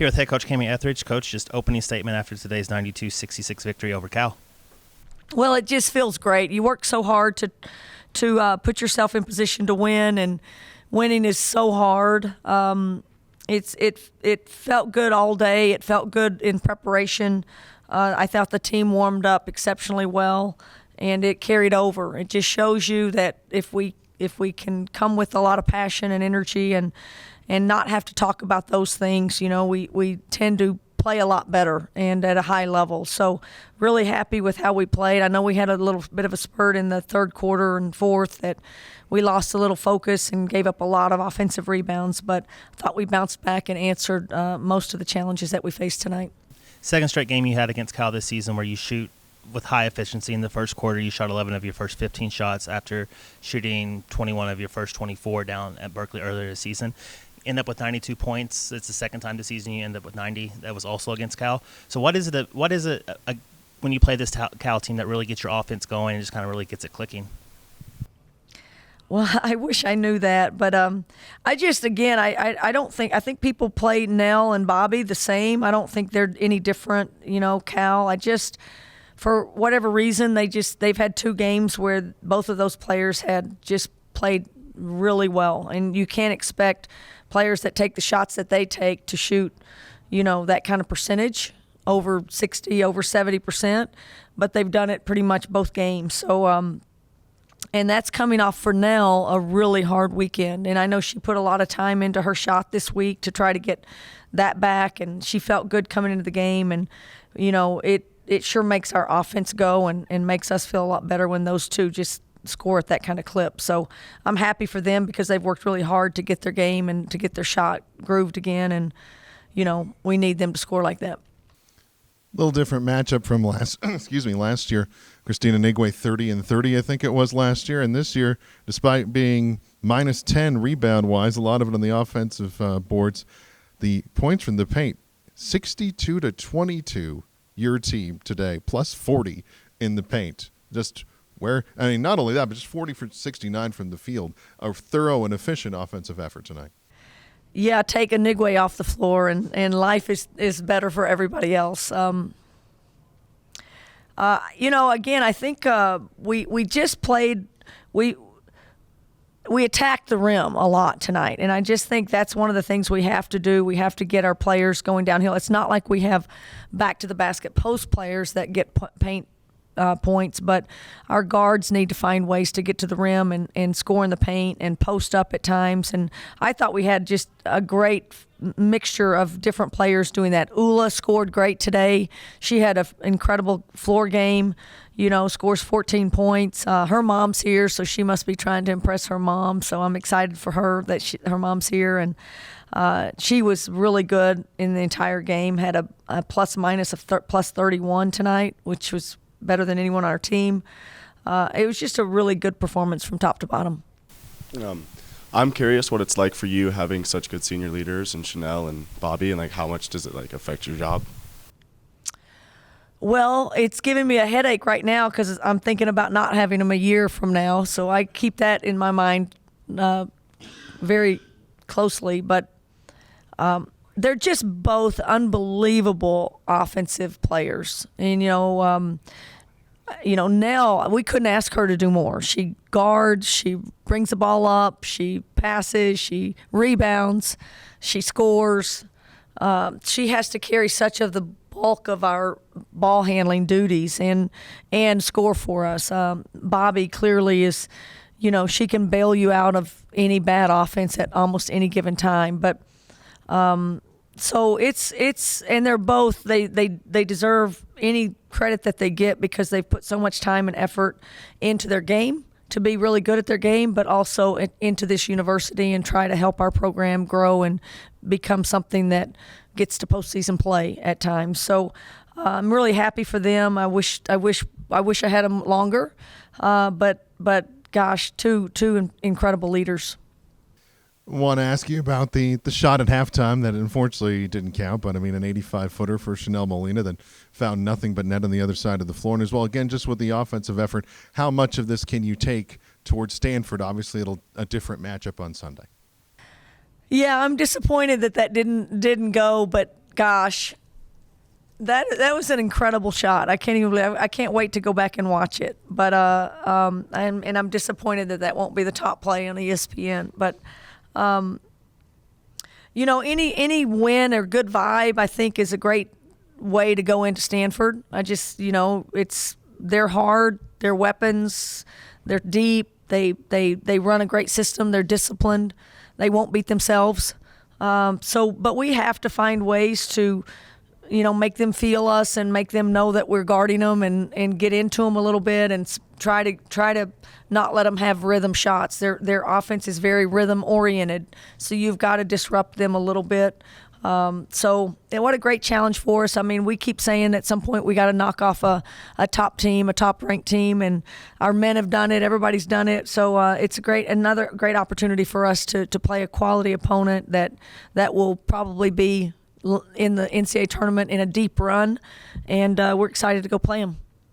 Here with head coach Kamie Ethridge. Coach, just opening statement after today's 92-66 victory over Cal. Well, it just feels great. You work so hard to put yourself in position to win, and winning is so hard. It felt good all day. It felt good in preparation. I thought the team warmed up exceptionally well, and it carried over. It just shows you that if we can come with a lot of passion and energy and not have to talk about those things, we tend to play a lot better and at a high level. So really happy with how we played. I know we had a little bit of a spurt in the third quarter and fourth that we lost a little focus and gave up a lot of offensive rebounds, but I thought we bounced back and answered most of the challenges that we faced tonight. Second straight game you had against Cal this season where you shoot with high efficiency. In the first quarter, you shot 11 of your first 15 shots after shooting 21 of your first 24 down at Berkeley earlier this season. End up with 92 points. It's the second time this season you end up with 90. That was also against Cal. So what is it when you play this Cal team that really gets your offense going and just kind of really gets it clicking? Well, I wish I knew that, but I think people play Nell and Bobby the same. I don't think they're any different, Cal. For whatever reason, they've had two games where both of those players had just played really well, and you can't expect players that take the shots that they take to shoot, that kind of percentage, over 60, over 70%, but they've done it pretty much both games. So, and that's coming off for Nell a really hard weekend, and I know she put a lot of time into her shot this week to try to get that back, and she felt good coming into the game, and it sure makes our offense go and makes us feel a lot better when those two just score at that kind of clip. So I'm happy for them because they've worked really hard to get their game and to get their shot grooved again, and we need them to score like that. A little different matchup from last year. Christina Nigwe 30 and 30, I think it was last year, and this year, despite being minus 10 rebound-wise, a lot of it on the offensive boards, the points from the paint, 62-22, your team today, plus 40 in the paint. Not only that, but just 40 for 69 from the field. A thorough and efficient offensive effort tonight. Yeah, take a Nigwe off the floor, and life is better for everybody else. Again, I think we just played we attacked the rim a lot tonight, and I just think that's one of the things we have to do. We have to get our players going downhill. It's not like we have back-to-the-basket post players that get paint points, but our guards need to find ways to get to the rim and score in the paint and post up at times. And I thought we had just a great mixture of different players doing that. Ula scored great today. She had an incredible floor game, scores 14 points. Her mom's here, so she must be trying to impress her mom. So I'm excited for her that her mom's here. And she was really good in the entire game, had a plus-minus of plus 31 tonight, which was better than anyone on our team. It was just a really good performance from top to bottom. I'm curious what it's like for you having such good senior leaders in Chanel and Bobby, and how much does it affect your job? Well, it's giving me a headache right now because I'm thinking about not having them a year from now. So I keep that in my mind very closely. But they're just both unbelievable offensive players. And, Nell, we couldn't ask her to do more. She guards, she brings the ball up, she passes, she rebounds, she scores. She has to carry such of the bulk of our ball handling duties and score for us. Bobby clearly is, she can bail you out of any bad offense at almost any given time. But so it's and they're both they deserve any credit that they get because they've put so much time and effort into their game to be really good at their game, but also into this university and try to help our program grow and become something that gets to postseason play at times. So I'm really happy for them. I wish I had them longer, but gosh, two incredible leaders. Want to ask you about the shot at halftime that unfortunately didn't count, but an 85-footer for Chanel Molina that found nothing but net on the other side of the floor. And as well, again, just with the offensive effort, how much of this can you take towards Stanford? Obviously, a different matchup on Sunday. Yeah, I'm disappointed that didn't go, but Gosh, that was an incredible shot. I can't even believe. I can't wait to go back and watch it. But I'm disappointed that won't be the top play on ESPN. But any win or good vibe, I think, is a great way to go into Stanford. They're hard, they're weapons, they're deep, they run a great system, they're disciplined, they won't beat themselves. But we have to find ways to, make them feel us and make them know that we're guarding them and get into them a little bit and try to not let them have rhythm shots. Their offense is very rhythm oriented, so you've got to disrupt them a little bit. What a great challenge for us. I mean, we keep saying at some point we got to knock off a top team, a top ranked team, and our men have done it. Everybody's done it. So it's another great opportunity for us to play a quality opponent that will probably be in the NCAA tournament in a deep run, and we're excited to go play them.